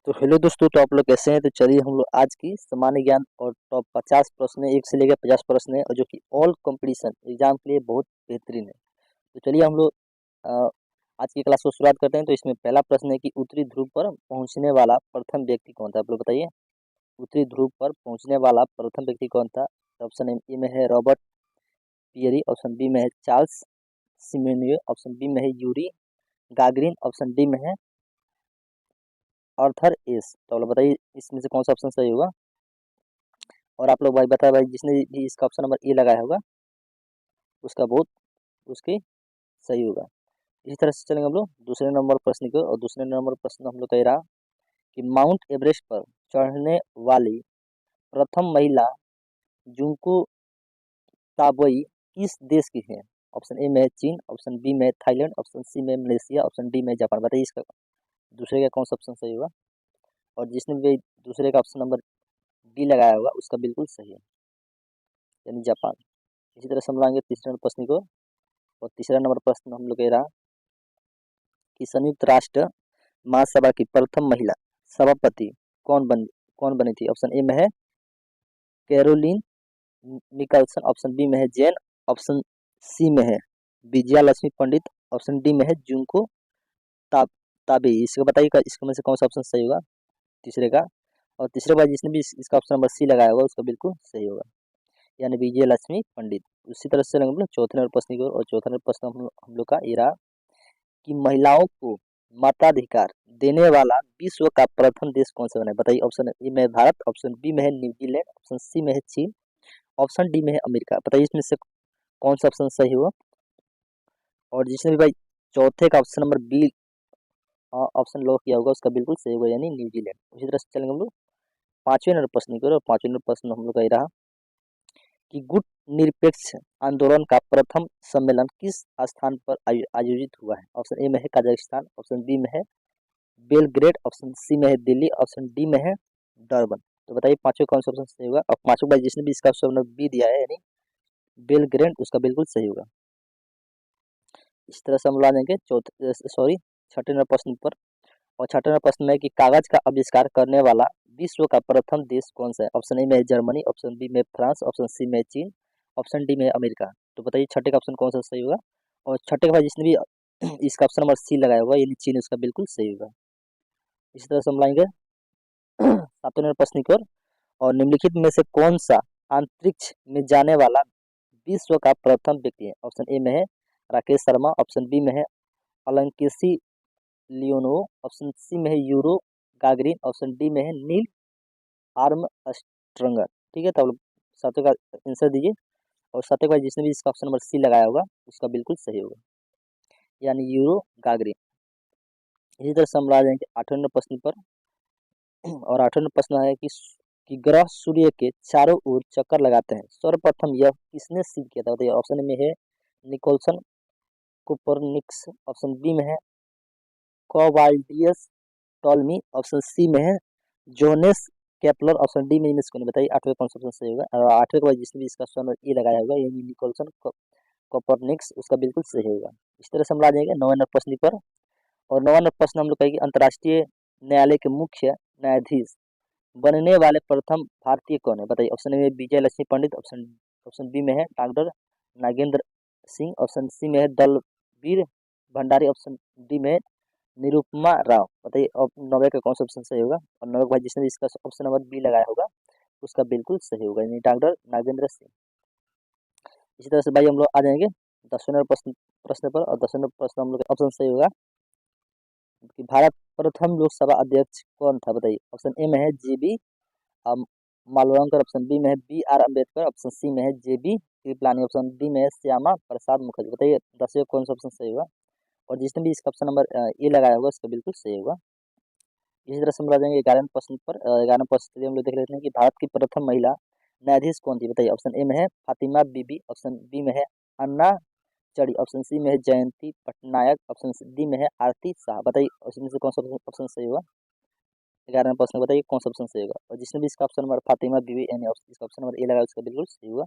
तो हेलो दोस्तों, तो आप लोग कैसे हैं। तो चलिए हम लोग आज की सामान्य ज्ञान और टॉप 50 प्रश्न, 1 से लेकर 50 प्रश्न है और जो कि ऑल कंपटीशन एग्जाम के लिए बहुत बेहतरीन है। तो चलिए हम लोग अ, आज की क्लास को शुरुआत करते हैं। तो इसमें पहला प्रश्न है कि उत्तरी ध्रुव पर पहुंचने वाला प्रथम व्यक्ति कौन था। आप लोग बताइए, उत्तरी ध्रुव पर पहुंचने वाला प्रथम व्यक्ति कौन था। ऑप्शन ए में है रॉबर्ट पियरी, ऑप्शन बी में है चार्ल्स सिमोनियो, ऑप्शन बी में है यूरी गागरिन, ऑप्शन डी में है आर्थर एस। तो आप लोग बताइए इसमें से कौन सा ऑप्शन सही होगा। और आप लोग भाई बताए भाई, जिसने भी इसका ऑप्शन नंबर ए लगाया होगा उसका बहुत उसकी सही होगा। इसी तरह से चलेंगे हम लोग दूसरे नंबर प्रश्न को। और दूसरे नंबर प्रश्न हम लोग कह रहा कि माउंट एवरेस्ट पर चढ़ने वाली प्रथम महिला जुंको ताबोई किस देश की है। ऑप्शन ए में चीन, ऑप्शन बी में थाईलैंड, ऑप्शन सी में मलेशिया, ऑप्शन डी में जापान। बताइए इसका दूसरे का कौन सा ऑप्शन सही होगा। और जिसने भी दूसरे का ऑप्शन नंबर डी लगाया होगा उसका बिल्कुल सही है, यानी जापान। इसी तरह से हम लाएंगे तीसरे नंबर प्रश्न को। और तीसरा नंबर प्रश्न हम लोग कह रहा कि संयुक्त राष्ट्र महासभा की प्रथम महिला सभापति कौन बनी थी। ऑप्शन ए में है कैरोलिन निकलसन, ऑप्शन बी में है जैन, ऑप्शन सी में है विजया लक्ष्मी पंडित, ऑप्शन डी में है जुंको ता, ताबे। इसको बताइए इसके में से कौन सा ऑप्शन सही होगा तीसरे का। और तीसरे बार जिसने भी इसका ऑप्शन नंबर सी लगाया होगा उसका बिल्कुल सही होगा, यानी विजय लक्ष्मी पंडित। उसी तरह से चलेंगे हम लोग चौथे नंबर प्रश्न की ओर। और चौथा नंबर प्रश्न हम लोग का ये रहा कि महिलाओं को मताधिकार देने वाला विश्व का प्रथम देश कौन सा बना है। बताइए, ऑप्शन ए में है भारत, ऑप्शन बी में है न्यूजीलैंड, ऑप्शन सी में है चीन, ऑप्शन डी में है अमेरिका। बताइए इसमें से कौन सा ऑप्शन सही होगा। और जिसने भी भाई चौथे का option number B option lock किया होगा उसका बिल्कुल सही होगा, यानी न्यूजीलैंड। उसी तरह से चलेंगे हम लोग पांचवें नंबर प्रश्न की ओर। और पांचवें नंबर प्रश्न हम लोग का ये रहा कि गुट निरपेक्ष आंदोलन का प्रथम सम्मेलन किस स्थान पर आयोजित हुआ है। ऑप्शन ए में है कजाकिस्तान, ऑप्शन बी में है बेलग्रेड, ऑप्शन सी में है दिल्ली, ऑप्शन डी में है डरबन। तो बताइए पांचों कौन सा ऑप्शन सही होगा। और पांचों बार जिसने भी इसका ऑप्शन बी दिया है यानी बेलग्रेड उसका बिल्कुल सही होगा। इस तरह से हम ला देंगे चौथे सॉरी छठे नंबर प्रश्न पर। और छठे नंबर प्रश्न में कि कागज का आविष्कार करने वाला विश्व का प्रथम देश कौन सा है। ऑप्शन ए में है जर्मनी, ऑप्शन बी में फ्रांस, ऑप्शन सी में चीन, ऑप्शन डी में अमेरिका। तो बताइए छठे का ऑप्शन कौन सा सही होगा। और छठे के बाद जिसने भी इसका ऑप्शन नंबर सी लगाया होगा यानी चीन उसका बिल्कुल सही होगा। इसी तरह से हम लाएंगे सातवें नंबर प्रश्न की ओर। और निम्नलिखित में से कौन सा अंतरिक्ष में जाने वाला विश्व का प्रथम व्यक्ति है। ऑप्शन ए में है राकेश शर्मा, ऑप्शन बी में है अलंकेसी लियोनोव, ऑप्शन सी में है यूरो गागरिन, ऑप्शन डी में है नील आर्मस्ट्रॉन्ग। ठीक है, तो आप लोग सातवें का आंसर दीजिए। और सातवें का जिसने भी इसका ऑप्शन नंबर सी लगाया होगा उसका बिल्कुल सही होगा, यानी यूरो गागरिन। इसी तरह से हम ला जाएंगे आठवें नंबर प्रश्न पर। और आठवें नंबर प्रश्न है कि ग्रह सूर्य के चारों ओर चक्कर लगाते हैं, सर्वप्रथम यह किसने सिद्ध किया था। बताइए, ऑप्शन में है निकोलसन कोपरनिकस, ऑप्शन बी में है कोवाल्डियस टॉलमी, ऑप्शन सी में है जोनेस केपलर, ऑप्शन डी में इनमें से कौन है? बताइए आठवें कौन सा ऑप्शन सही होगा। और आठवें के बाद जिसने भी इसका ऑप्शन ए लगाया होगा यानी निकोलसन कोपरनिकस उसका बिल्कुल सही होगा। इस तरह से हम ला देंगे नौवें नंबर प्रश्न पर। और नौवां नंबर प्रश्न हम लोग कहेंगे अंतर्राष्ट्रीय न्यायालय के मुख्य न्यायाधीश बनने वाले प्रथम भारतीय कौन है। बताइए, ऑप्शन ए में Vijaya Lakshmi Pandit, option option B में है doctor Nagendra Singh, option C में है दलवीर भंडारी, ऑप्शन डी में निरुपमा राव। बताइए अब नौवे का कौन सा ऑप्शन सही होगा। और नौवे भाई जिसने भी इसका ऑप्शन नंबर बी लगाया होगा उसका बिल्कुल सही होगा, यानी डॉक्टर नागेंद्र सिंह। इसी तरह से भाई हम लोग आ जाएंगे दसवें नंबर प्रश्न प्रश्न पर। और दसवें नंबर प्रश्न हम लोग ऑप्शन सही होगा कि भारत प्रथम लोकसभा अध्यक्ष कौन था। बताइए, ऑप्शन ए में है जीबी मालवंकर, ऑप्शन बी में है B R Ambedkar, option C में है जेबी कृपलानी, ऑप्शन डी में है श्यामा प्रसाद मुखर्जी। बताइए 10वें कौन सा ऑप्शन सही होगा। और जिसने भी इसका ऑप्शन नंबर ए लगाया होगा उसका बिल्कुल सही होगा। इसी तरह से हम आ जाएंगे 11वें प्रश्न पर। 11वें प्रश्न के लिए हम लोग देख लेते हैं कि भारत की प्रथम महिला न्यायाधीश कौन थी। बताइए, ऑप्शन ए में है फातिमा बीबी, ऑप्शन बी में है अन्ना चढ़ी, ऑप्शन सी में है जयंती पटनायक, ऑप्शन डी में है आरती शाह। बताइए उसमें से कौन सा ऑप्शन सही होगा। 11वें प्रश्न बताइए कौन सा ऑप्शन सही होगा। और जिसने भी इसका ऑप्शन नंबर फातिमा बीबी यानी इसका ऑप्शन नंबर ए लगाया उसका बिल्कुल सही होगा।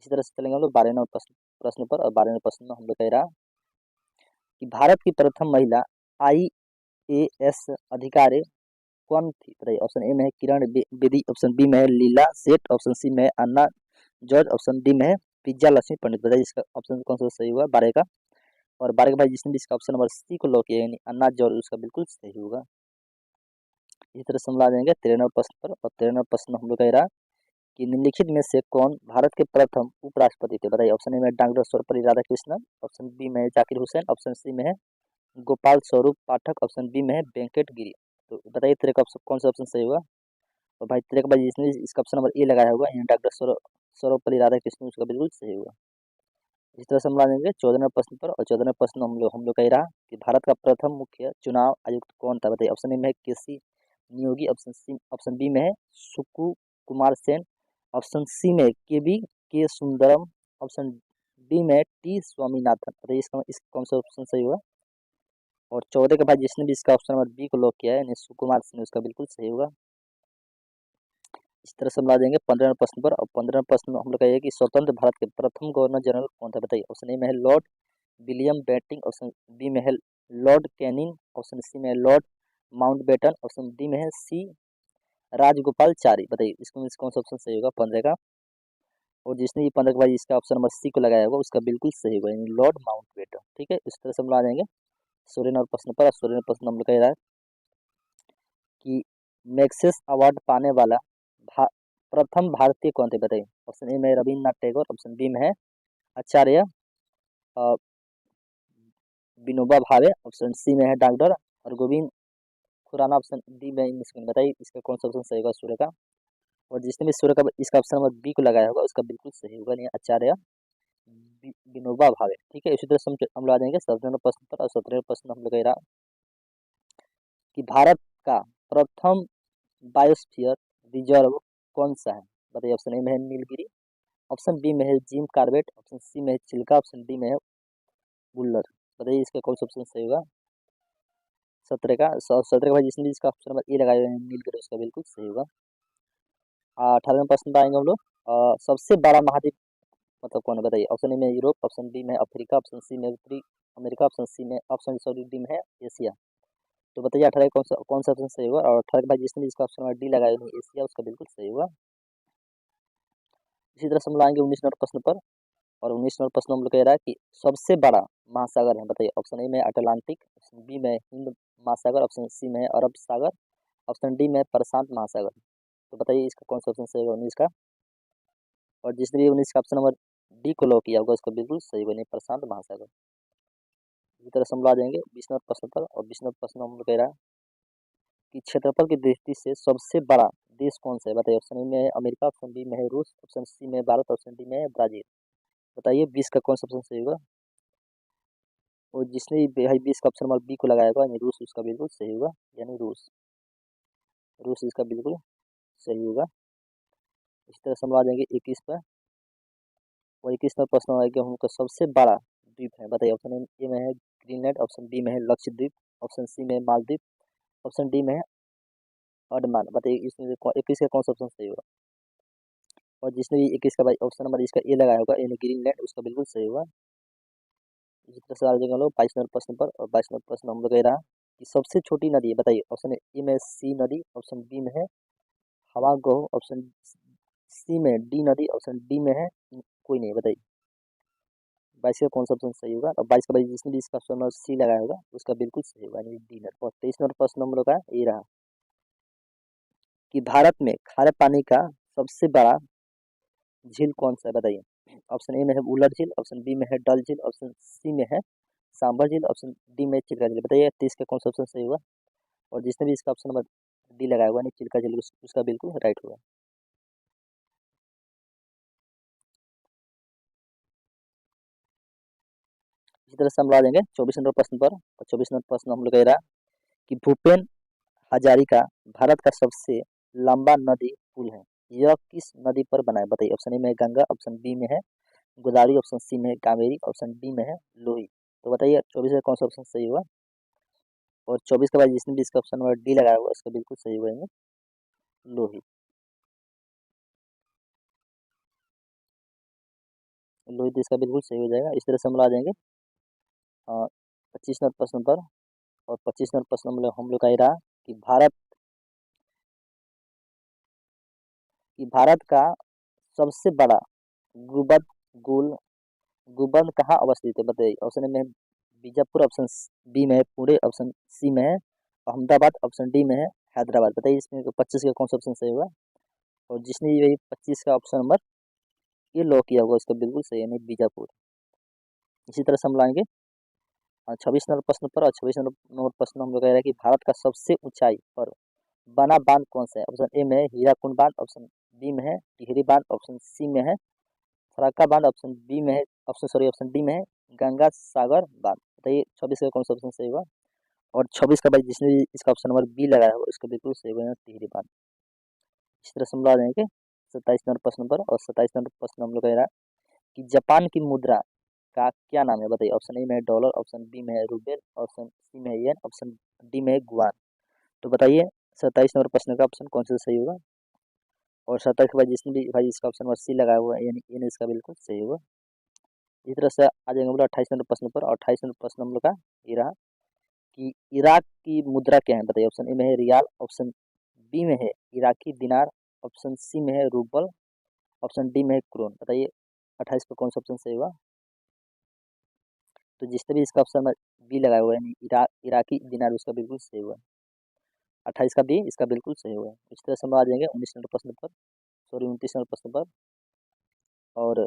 इसी तरह से चलेंगे हम लोग 12वें नंबर प्रश्न पर। और 12वें प्रश्न में हम लोग कह रहा कि भारत की प्रथम महिला IAS अधिकारी कौन थी बताइए। ऑप्शन ए में है किरण बेदी, ऑप्शन बी में है लीला सेठ, ऑप्शन सी में है अन्ना जॉर्ज, ऑप्शन डी में है पिज्जा लक्ष्मी पंडित। बताइए इसका ऑप्शन कौन सा सही होगा 12 का। और 12 के भाई जिसने भी इसका ऑप्शन नंबर सी को लॉक किया यानी अन्ना जॉर्ज, उसका बिल्कुल सही होगा। इसी तरह से हम ला देंगे 93 प्रश्न पर। और 93 प्रश्न हम लोग कह रहा कि निम्नलिखित में से कौन भारत के प्रथम उपराष्ट्रपति थे। बताइए। ऑप्शन ए में doctor Sarvepalli Radhakrishnan, option B में है जाकिर हुसैन, ऑप्शन सी में है गोपाल स्वरूप पाठक, ऑप्शन बी में है वेंकट गिरी। तो बताइए तेरे का कौन सा ऑप्शन सही होगा। और भाई तेरे का भाई जिसने इसका ऑप्शन नंबर ए लगाया होगा यानी डॉक्टर सर्वपल्ली राधाकृष्णन, उसका बिल्कुल सही होगा। इस तरह से हम ला देंगे 14वें प्रश्न पर। और 14वें प्रश्न हम लोग कह रहा कि भारत का प्रथम मुख्य चुनाव आयुक्त कौन था। बताइए। ऑप्शन ए में है केसी नियोगी, ऑप्शन बी में है सुकु कुमार सेन, ऑप्शन सी में के बी के सुंदरम, ऑप्शन डी में टी स्वामीनाथन। बताइए इसका कौन सा ऑप्शन सही होगा। और 14 के बाद जिसने भी इसका ऑप्शन नंबर बी को लॉक किया है यानी सुकुमार सिंह, उसका बिल्कुल सही होगा। इस तरह से हम ला देंगे 15वें प्रश्न पर। और 15वें प्रश्न हम लोग कहिए कि स्वतंत्र भारत के प्रथम गवर्नर जनरल कौन था। बताइए। ऑप्शन ए में है Lord William Bentinck, option B में है लॉर्ड कैनिंग, ऑप्शन सी में है लॉर्ड माउंटबेटन, ऑप्शन डी में है सी राजगोपालचारी। बताइए इसको कौन सा ऑप्शन सही होगा 15 का। और जिसने ये 15 के बाद इसका ऑप्शन नंबर सी को लगाया होगा उसका बिल्कुल सही होगा यानी लॉर्ड माउंटबेटन। ठीक है। इस तरह से हम ला देंगे 16 नंबर प्रश्न पर। 16 प्रश्न हम लोग कह रहा है कि मैक्सेस अवार्ड पाने वाला भा, प्रथम भारतीय कौन थे। बताइए। ऑप्शन ए में रविन्द्रनाथ टैगोर, ऑप्शन बी में है आचार्य अ, विनोबा भावे, ऑप्शन सी में है डॉक्टर और गोविंद खुराना, ऑप्शन डी में इंग्लिश में। बताइए इसका कौन सा ऑप्शन सही होगा सूर्य का। और जिसने भी सूर्य का इसका ऑप्शन नंबर बी को लगाया होगा उसका बिल्कुल सही होगा नहीं आचार्य विनोबा भावे। ठीक है। इसी तरह से हम लोग आ जाएंगे 17वें प्रश्न पर। और 17वें प्रश्न हम लोग कह रहा कि भारत का प्रथम बायोस्फीयर रिजर्व कौन सा है। बताइए। ऑप्शन ए में है नीलगिरी, ऑप्शन बी में है जिम कार्बेट, ऑप्शन सी में है चिल्का, ऑप्शन डी में है बुल्लर। बताइए इसका कौन सा ऑप्शन सही होगा। 17 का भाई जिसने भी इसका ऑप्शन नंबर ए लगाया है नीलगिरी, उसका बिल्कुल सही होगा। 18वें प्रश्न पर आएंगे हम लोग। सबसे बड़ा महाद्वीप मतलब कौन है। बताइए। ऑप्शन ए में यूरोप, ऑप्शन बी में अफ्रीका, ऑप्शन सी में उत्तरी अमेरिका, ऑप्शन सी में ऑप्शन सॉरी डी में है एशिया। तो बताइए 18 कौन सा ऑप्शन सही होगा। और 18 के बाद जिसने भी इसका ऑप्शन नंबर डी लगाया है एशिया, उसका बिल्कुल सही होगा। इसी तरह से हम लाएंगे 19 नंबर प्रश्न पर। और 19 नंबर प्रश्न हम लोग कह रहा है कि सबसे बड़ा महासागर है। बताइए। ऑप्शन ए में अटलांटिक, ऑप्शन बी में हिंद महासागर, ऑप्शन सी में अरब सागर, ऑप्शन डी में प्रशांत महासागर। तो बताइए इसका कौन सा ऑप्शन सही होगा 19 का। और जिसने भी 19 का ऑप्शन नंबर डी को लॉक किया होगा उसका बिल्कुल सही होगा नहीं प्रशांत महासागर। इसी तरह से हम ला देंगे 20 नंबर प्रश्न पर। और 20 नंबर प्रश्न हम लोग कह रहा है कि क्षेत्रफल की दृष्टि से सबसे बड़ा देश कौन सा है। बताइए। ऑप्शन ए में है अमेरिका, ऑप्शन बी में है रूस, ऑप्शन सी में है भारत, ऑप्शन डी में है ब्राजील। बताइए 20 का कौन सा ऑप्शन सही होगा। और जिसने भी भाई 20 का ऑप्शन नंबर बी को लगाया होगा यानी रूस, उसका बिल्कुल सही होगा यानी रूस। रूस इसका बिल्कुल सही होगा। इस तरह से हम आ जाएंगे 21 पर। और 21 नंबर प्रश्न आएगा उनका सबसे बड़ा द्वीप है। बताइए। ऑप्शन ए में है ग्रीनलैंड, ऑप्शन बी में है लक्षद्वीप, ऑप्शन सी में है मालदीव, ऑप्शन डी में है अंडमान। बताइए इसमें से 21 का कौन सा ऑप्शन सही होगा। और जिसने भी 21 का भाई ऑप्शन नंबर इसका ए लगाया होगा यानी ग्रीनलैंड, उसका बिल्कुल सही होगा। इसी तरह से आ जाएंगे हम लोग 22 नंबर प्रश्न पर। और 22 नंबर प्रश्न हम लोग कह रहा है कि सबसे छोटी नदी है। बताइए। ऑप्शन ए में सी नदी, ऑप्शन बी में है हवा गो, ऑप्शन सी में डी नदी, ऑप्शन डी में है कोई नहीं। बताइए 22 का कौन सा ऑप्शन सही होगा। और 22 का भाई जिसने भी इसका ऑप्शन नंबर सी लगाया होगा उसका बिल्कुल सही होगा यानी डी नदी। और 23 नंबर प्रश्न हम लोग का ये रहा कि भारत में खारे पानी का सबसे बड़ा झील कौन सा है। बताइए। ऑप्शन ए में है उलर झील, ऑप्शन बी में है डल झील, ऑप्शन सी में है सांभर झील, ऑप्शन डी में चिल्का झील। बताइए 23 का कौन सा ऑप्शन सही होगा। और जिसने भी इसका ऑप्शन नंबर डी लगाया हुआ नहीं चिल्का झील, उसका बिल्कुल राइट होगा। इसी तरह से हम ला देंगे 24 नंबर प्रश्न पर। और 24 नंबर प्रश्न हम लोग कह रहा है कि भूपेन हजारिका भारत का सबसे लंबा नदी पुल है, यह किस नदी पर बना है। बताइए। ऑप्शन ए में है गंगा, ऑप्शन बी में है गोदावरी, ऑप्शन सी में है कावेरी, ऑप्शन डी में है लोही। तो बताइए 24 का कौन सा ऑप्शन सही होगा। और 24 के बाद जिसने भी इसका ऑप्शन नंबर डी लगाया होगा उसका बिल्कुल सही होगा लोही। लोही तो इसका बिल्कुल सही हो जाएगा। इस तरह से हम ला देंगे 25 नंबर प्रश्न पर। और 25 नंबर प्रश्न हम लोग का ही रहा कि भारत कि भारत का सबसे बड़ा गुबद गुल गुबंद कहाँ अवस्थित है बताइए। ऑप्शन ए में है बीजापुर, ऑप्शन बी में है पुणे, ऑप्शन सी में है अहमदाबाद, ऑप्शन डी में है हैदराबाद। बताइए इसमें 25 का कौन सा ऑप्शन सही होगा। और जिसने यही 25 का ऑप्शन नंबर ये लॉक किया होगा उसका बिल्कुल सही है, नहीं बीजापुर। इसी तरह से हम लाएंगे 26 नंबर प्रश्न पर। और 26 नंबर प्रश्न हम लोग कह रहे हैं कि भारत का सबसे ऊंचाई पर बना बांध कौन सा है। ऑप्शन ए में है हीराकुंड बांध, ऑप्शन बी में है टिहरी बांध, ऑप्शन सी में है फरक्का बांध, ऑप्शन बी में है ऑप्शन डी में है गंगा सागर बांध। बताइए 26 का कौन सा ऑप्शन सही होगा। और 26 का भाई जिसने भी इसका ऑप्शन नंबर बी लगाया होगा उसका बिल्कुल सही होगा टिहरी बांध। इस तरह से हम ला देंगे 27 नंबर प्रश्न पर। और 27 नंबर प्रश्न हम लोग कह रहा है कि जापान की मुद्रा का क्या नाम है। बताइए ऑप्शन ए में है डॉलर, ऑप्शन बी में है रूबेल, ऑप्शन सी में है येन, ऑप्शन डी में है गुआन। तो बताइए 27 नंबर प्रश्न का ऑप्शन कौन सा सही होगा। और 27 के बाद जिसने भी भाई इसका ऑप्शन नंबर सी लगाया हुआ है यानी ये इसका बिल्कुल सही होगा। इस तरह से आ जाएंगे हम लोग 28 नंबर प्रश्न पर। और 28 नंबर प्रश्न हम लोग का ये रहा कि इराक की मुद्रा क्या है। बताइए ऑप्शन ए में है रियाल, ऑप्शन बी में है इराकी दिनार, ऑप्शन सी में है रूबल, ऑप्शन डी में है क्रोन। बताइए 28 पर कौन सा ऑप्शन सही होगा। तो जिसने भी इसका ऑप्शन बी लगाया हुआ है यानी इराकी दिनार उसका बिल्कुल सही हुआ। 28 का बी इसका बिल्कुल सही हुआ। इस तरह से हम आ जाएंगे 19 नंबर प्रश्न पर, सॉरी 29 नंबर प्रश्न पर। और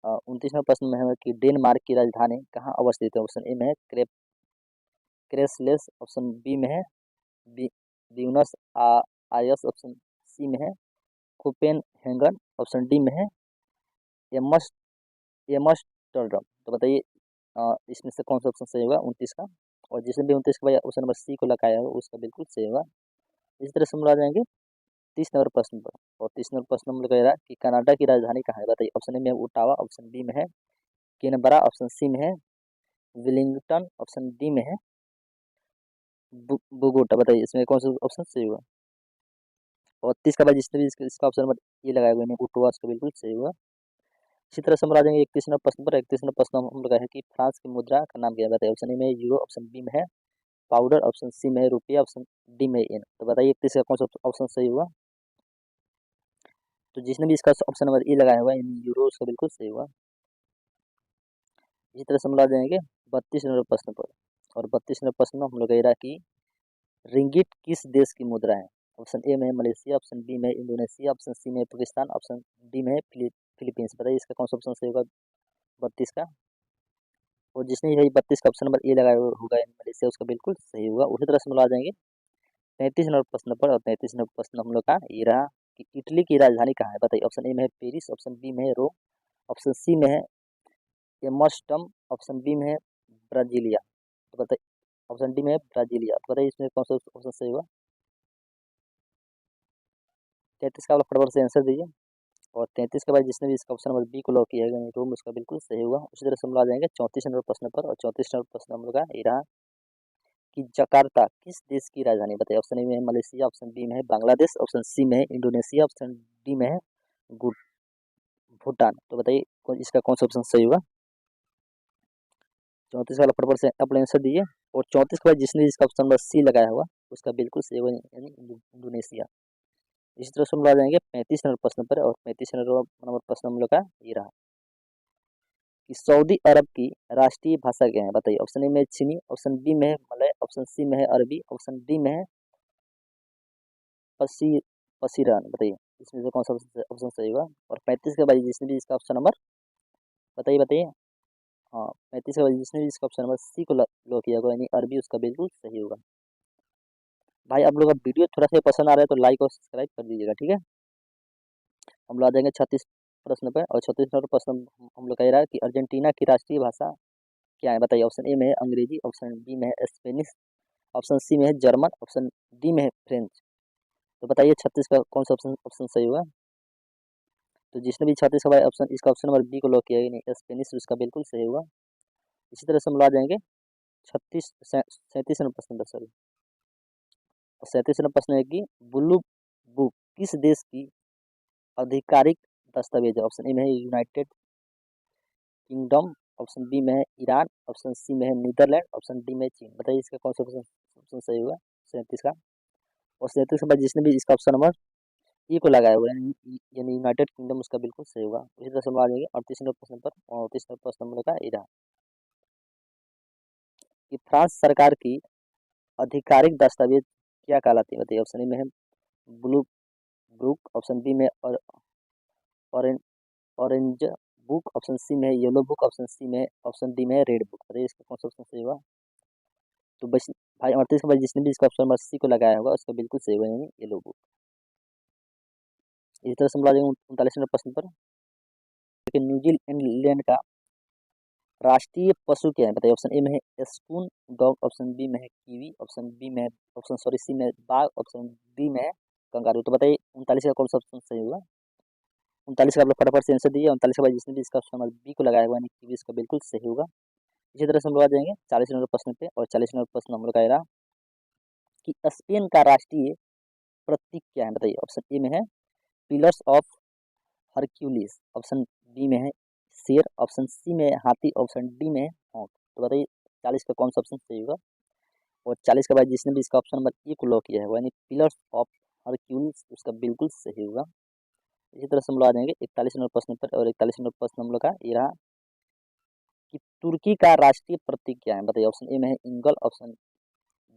29 नंबर प्रश्न में है कि डेनमार्क की राजधानी कहाँ अवस्थित है। ऑप्शन ए में है क्रेसलेस, ऑप्शन बी में है ब्यूनस आयर्स, ऑप्शन सी में है कोपेनहेगन, ऑप्शन डी में है एमस एमस्टर्डम। तो बताइए इसमें से कौन सा ऑप्शन सही होगा 29 का। और जिसने भी 29 का भाई ऑप्शन नंबर सी को लगाया हो उसका बिल्कुल सही होगा। इसी तरह से हम आ जाएंगे 30 नंबर प्रश्न पर। और 30 नंबर प्रश्न हम लोग कह रहा है कि कनाडा की राजधानी कहाँ है। बताइए ऑप्शन ए में है ओटावा, ऑप्शन बी में है कैनबरा, ऑप्शन सी में है विलिंगटन, ऑप्शन डी में है बोगोटा। बताइए इसमें कौन सा ऑप्शन सही होगा। और 30 का बाद जिसने भी इसका ऑप्शन नंबर ये लगाया हुआ है ओटावा उसका बिल्कुल सही होगा। इसी तरह से हम आ जाएंगे 31 नंबर प्रश्न पर। 31 नंबर प्रश्न हम लोग है कि फ्रांस की मुद्रा का नाम क्या है। बताइए ऑप्शन ए में यूरो, ऑप्शन बी में है पाउडर, ऑप्शन सी में है रुपया, ऑप्शन डी में एन। तो बताइए 31 का कौन सा ऑप्शन सही हुआ। तो जिसने भी इसका ऑप्शन नंबर ए लगाया हुआ है यूरो उसका बिल्कुल सही हुआ। इसी तरह से हम ला जाएंगे 32 नंबर प्रश्न पर। और 32 नंबर प्रश्न में हम लोग कह रहा है कि रिंगिट किस देश की मुद्रा है। ऑप्शन ए में है मलेशिया, ऑप्शन बी में है इंडोनेशिया, ऑप्शन सी में है पाकिस्तान, ऑप्शन डी में है फिलीपींस। बताइए इसका कौन सा ऑप्शन सही होगा 32 का। और जिसने यही 32 का ऑप्शन नंबर ए लगाया होगा मलेशिया उसका बिल्कुल सही होगा। उसी तरह से हम ला जाएंगे 33 नंबर प्रश्न पर। और 33 नंबर प्रश्न हम लोग का ये रहा कि इटली की राजधानी कहाँ है। बताइए ऑप्शन ए में है पेरिस, ऑप्शन बी में है रोम, ऑप्शन सी में है एम्स्टर्डम, ऑप्शन बी में है ब्राजीलिया। तो बताइए ऑप्शन डी में है ब्राजीलिया। तो बताइए इसमें कौन सा ऑप्शन सही होगा। 33 का आप फटाफट से आंसर दीजिए। और 33 के बाद जिसने भी इसका ऑप्शन नंबर बी को लॉक किया है रोम उसका बिल्कुल सही होगा। उसी तरह से हम आ जाएंगे 34 नंबर प्रश्न पर। और 34 नंबर प्रश्न हम लोग का ये रहा कि जकार्ता किस देश की राजधानी। बताइए ऑप्शन ए में है मलेशिया, ऑप्शन बी में है बांग्लादेश, ऑप्शन सी में है इंडोनेशिया, ऑप्शन डी में है भूटान। तो बताइए इसका कौन सा ऑप्शन सही होगा। 34 वाला फटाफट से अपना आंसर दीजिए। और 34 के बाद जिसने इसका ऑप्शन नंबर सी लगाया होगा उसका बिल्कुल सही होगा यानी इंडोनेशिया। इसी तरह से हम आ जाएंगे 35 नंबर प्रश्न पर। और 35 नंबर प्रश्न हम लोग का ये रहा कि सऊदी अरब की राष्ट्रीय भाषा क्या है। बताइए ऑप्शन ए में चीनी, ऑप्शन बी में है मलय, ऑप्शन सी में है अरबी, ऑप्शन डी में है पसी पसीरान। बताइए इसमें से कौन सा ऑप्शन सही होगा। और 35 के बाद जिसने भी इसका ऑप्शन नंबर बताइए बताइए हाँ 35 के बाद जिसने भी इसका ऑप्शन नंबर सी को लो किया होगा यानी अरबी उसका बिल्कुल सही होगा। भाई आप लोग अब वीडियो थोड़ा सा पसंद आ रहा है तो लाइक और सब्सक्राइब कर दीजिएगा, ठीक है। हम लोग आ जाएंगे 36 प्रश्न पे। और 36 नंबर प्रश्न हम लोग कह रहा है कि अर्जेंटीना की राष्ट्रीय भाषा क्या है। बताइए ऑप्शन ए में है अंग्रेजी, ऑप्शन बी में है स्पेनिश, ऑप्शन सी में है जर्मन, ऑप्शन डी में है फ्रेंच। तो बताइए 36 का कौन सा ऑप्शन ऑप्शन सही होगा। तो जिसने भी 36 का भाई ऑप्शन इसका ऑप्शन नंबर बी को लॉक किया नहीं स्पेनिश उसका बिल्कुल सही होगा। इसी तरह से हम ला जाएंगे 37 नंबर प्रश्न पर सॉरी। और 37 नंबर प्रश्न है कि ब्लू बुक किस देश की आधिकारिक दस्तावेज है। ऑप्शन ए में है यूनाइटेड किंगडम, ऑप्शन बी में है ईरान, ऑप्शन सी में है नीदरलैंड, ऑप्शन डी में है चीन। बताइए इसका कौन सा ऑप्शन ऑप्शन सही होगा 37 का। और 37 के बाद जिसने भी इसका ऑप्शन नंबर ई को लगाया हुआ है यानी यूनाइटेड किंगडम उसका बिल्कुल सही होगा। उसी तरह से हम आ जाएंगे 38 नंबर प्रश्न पर, और 38 नंबर प्रश्न हम लोग का ये रहा कि फ्रांस सरकार की आधिकारिक दस्तावेज क्या कहलाती है? बताइए। ऑप्शन ए में है ब्लू बुक, ऑप्शन बी में और orange orange book, option C में है येलो बुक, ऑप्शन डी में है रेड बुक। बताइए इसका कौन सा ऑप्शन सही होगा? तो बस भाई 38 के बाद जिसने भी इसका ऑप्शन नंबर सी को लगाया होगा उसका बिल्कुल सही होगा, यानी येलो बुक। इसी तरह से हम लोग आ जाएंगे 39 नंबर प्रश्न पर। लेकिन न्यूजीलैंड का राष्ट्रीय पशु क्या है? बताइए। ऑप्शन ए में है स्कून डॉग, ऑप्शन बी में है कीवी, ऑप्शन सॉरी सी में है बाघ, ऑप्शन डी में है कंगारू। तो बताइए 39 का कौन सा ऑप्शन सही होगा? 39 का आप लोग फटाफट से आंसर दिए। 39 के बाद जिसने भी इसका ऑप्शन नंबर बी को लगाया हुआ, यानी कीवी, इसका बिल्कुल सही होगा। इसी तरह से हम लोग आ जाएंगे 40 नंबर प्रश्न पे, और 40 नंबर प्रश्न हम लोग का ये रहा कि स्पेन का राष्ट्रीय प्रतीक क्या है? बताइए। ऑप्शन ए में है pillars of Hercules, option B में है शेर, ऑप्शन सी में है हाथी, ऑप्शन डी में है ऊंट। तो बताइए 40 का कौन सा ऑप्शन सही होगा? और 40 के बाद जिसने भी इसका ऑप्शन नंबर ए को लॉक किया है वो यानी पिलर्स ऑफ हरक्यूलिस, उसका बिल्कुल सही होगा। इसी तरह से हम लोग आ जाएंगे 41 नंबर प्रश्न पर, और 41 नंबर प्रश्न हम लोग का ये रहा कि तुर्की का राष्ट्रीय प्रतीक क्या है? बताइए। ऑप्शन ए में है इंगल, ऑप्शन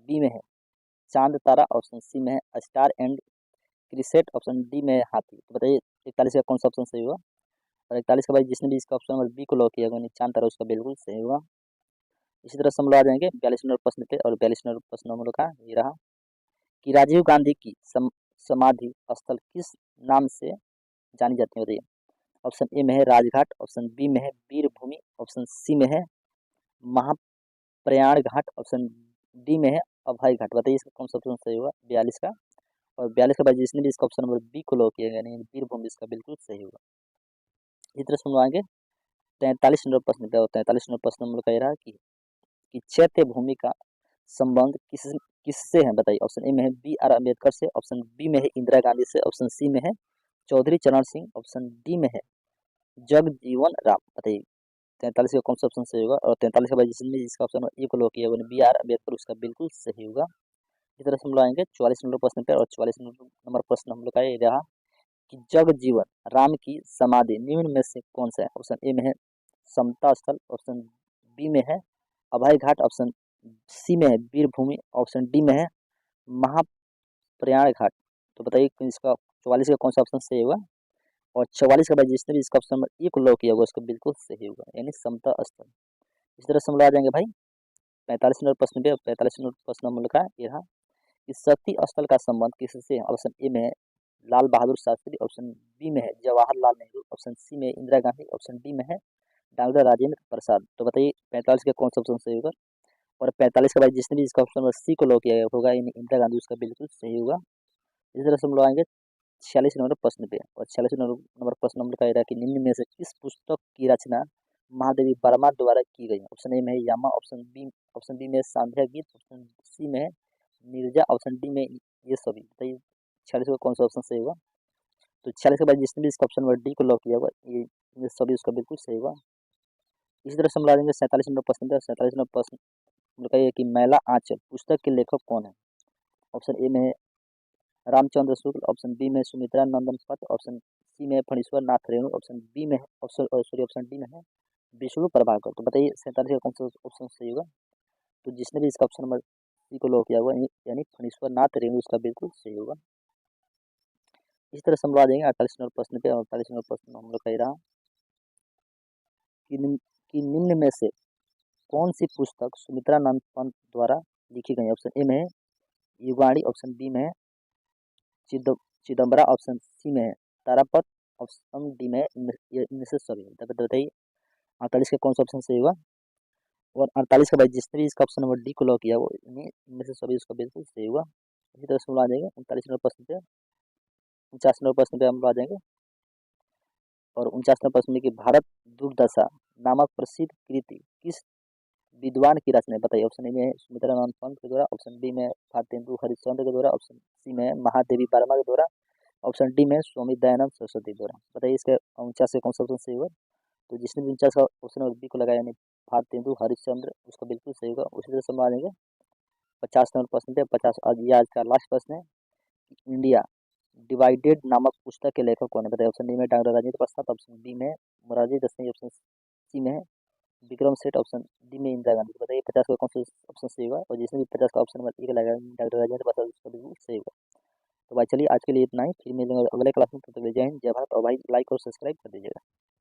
बी में है चांद तारा, ऑप्शन सी में है स्टार एंड क्रिसेट, ऑप्शन डी में है हाथी। तो बताइए 41 का कौन सा ऑप्शन सही होगा? और 41 के बाद जिसने भी इसका ऑप्शन नंबर बी को लॉक किया यानी चांद तारा, उसका बिल्कुल सही होगा। इसी तरह से हम लोग आ जाएंगे 42 नंबर प्रश्न पे, और 42 नंबर प्रश्न हम लोग का ये रहा कि राजीव गांधी की समाधि स्थल किस नाम से जानी जाती है? बताइए। ऑप्शन ए में है राजघाट, ऑप्शन बी में है वीर भूमि, ऑप्शन सी में है महाप्रयाण घाट, ऑप्शन डी में है अभय घाट। बताइए इसका कौन सा ऑप्शन सही होगा 42 का? और 42 के बाद जिसने भी इसका ऑप्शन नंबर बी को लॉक किया यानी वीर भूमि, इसका बिल्कुल सही होगा। इस तरह से हम लोग आगे 43 नंबर प्रश्न पे, और 43 नंबर प्रश्न हम लोग का ये रहा कि चैत्य भूमि का संबंध किससे है? बताइए। ऑप्शन ए में है बी आर अम्बेडकर से, ऑप्शन बी में है इंदिरा गांधी से, ऑप्शन सी में है चौधरी चरण सिंह, ऑप्शन डी में है जगजीवन राम। बताइए 43 का कौन सा ऑप्शन सही होगा? और 43 के बाद जिसने जिसका ऑप्शन ए को लॉक किया बी आर अम्बेडकर, उसका बिल्कुल सही होगा। इस तरह से हम लोग आएंगे 44 नंबर प्रश्न पे, और 44 नंबर प्रश्न हम लोग का ये रहा कि जगजीवन राम की समाधि निम्न में से कौन सा है? ऑप्शन ए में है समता स्थल, ऑप्शन बी में है अभय घाट, ऑप्शन सी में है वीर भूमि, ऑप्शन डी में है महाप्रयाण घाट। तो बताइए कि इसका 44 का कौन सा ऑप्शन सही होगा? और 44 के बाद जिसने भी इसका ऑप्शन नंबर ए को लॉक किया होगा उसका बिल्कुल सही होगा, यानी समता स्थल। इस तरह से हम लोग आ जाएंगे भाई 45 नंबर प्रश्न पे, 45 नंबर प्रश्न हम लोग का ये रहा कि सती स्थल का संबंध किससे है? ऑप्शन ए में है लाल बहादुर शास्त्री, ऑप्शन बी में है जवाहरलाल नेहरू, ऑप्शन सी में है इंदिरा गांधी, ऑप्शन डी में है डॉक्टर राजेंद्र प्रसाद। तो बताइए 45 का कौन सा ऑप्शन सही होगा? और 45 के बाद जिसने भी इसका ऑप्शन नंबर सी को लॉक किया होगा यानी इंदिरा गांधी, उसका बिल्कुल सही होगा। इसी तरह से हम लोग आएंगे 46 नंबर प्रश्न पे, और 46 नंबर प्रश्न हम लोग का ये रहा कि निम्न में से किस पुस्तक की रचना महादेवी वर्मा द्वारा की गई है? ऑप्शन ए में है यामा, ऑप्शन बी में है सांध्या गीत, ऑप्शन सी में है नीरजा, ऑप्शन डी में ये सभी। बताइए 46 का कौन सा ऑप्शन सही होगा? तो 46 के बाद जिसने भी इसका ऑप्शन नंबर डी को लॉक किया होगा ये सभी, उसका बिल्कुल सही होगा। इसी तरह से हम ला देंगे 47 नंबर प्रश्न पे। 47 नंबर प्रश्न हम लोग का ये कि मैला आंचल पुस्तक के लेखक कौन है? ऑप्शन ए में है रामचंद्र शुक्ल, ऑप्शन बी में सुमित्रा नंदन पट, ऑप्शन सी में फणीश्वर नाथ रेणु, ऑप्शन बी में ऑप्शन डी में है विष्णु प्रभाकर। तो बताइए 47 का कौन सा ऑप्शन सही होगा? तो जिसने भी इसका ऑप्शन नंबर सी को लॉक किया हुआ यानी फणीश्वर नाथ रेणु, उसका बिल्कुल सही होगा। इस तरह से हम लोग आ जाएंगे 48 नंबर प्रश्न पे, और 48 नंबर प्रश्न हम लोग कह रहा कि निम्न में से कौन सी पुस्तक सुमित्रा नंद पंत द्वारा लिखी गई? ऑप्शन ए में है युगाणी, ऑप्शन बी में है चिदम्बरा, ऑप्शन सी में है तारापत, ऑप्शन डी में है इनमें से सभी। बताइए 48 का कौन सा ऑप्शन सही होगा? और 48 के बाद जिसने भी इसका ऑप्शन नंबर डी को लॉक किया वो इनमें से सभी, उसका बिल्कुल सही होगा। इसी तरह से हम आ जाएंगे 39 नंबर प्रश्न पे, 49 नंबर प्रश्न पे हम आ जाएंगे, और 49 नंबर प्रश्न में कि भारत दुर्दशा नामक प्रसिद्ध कृति किस विद्वान की रचना है? बताइए। ऑप्शन ए में है सुमित्रा नंद पंत के द्वारा, ऑप्शन बी में भारतेंदु हरिश्चंद्र के द्वारा, ऑप्शन सी में महादेवी वर्मा के द्वारा, ऑप्शन डी में स्वामी दयानंद सरस्वती द्वारा। बताइए इसका 49 से कौन सा ऑप्शन सही होगा? तो जिसने भी 49 का ऑप्शन नंबर बी को लगाया यानी भारतेंदु हरिश्चंद्र, उसका बिल्कुल सही होगा। उसी तरह से हम आ जाएंगे 50 नंबर प्रश्न पे। 50 आज ये आज का लास्ट प्रश्न है कि इंडिया डिवाइडेड नामक पुस्तक के लेखक कौन है? बताइए। ऑप्शन डी में doctor Rajendra Prasad, option B में मोरारजी देसाई, ऑप्शन सी में विक्रम सेठ, ऑप्शन डी में इंदिरा गांधी। तो बताइए 50 का कौन सा ऑप्शन सही होगा? और जिसने भी 50 का ऑप्शन नंबर 1 लगाया डॉक्टर राजेंद्र प्रसाद, उसका बिल्कुल सही होगा। तो भाई चलिए आज के लिए इतना ही, फिर मिलेंगे अगले क्लास में। तब तक जय हिंद, जय भारत। और भाई लाइक और सब्सक्राइब कर दीजिएगा।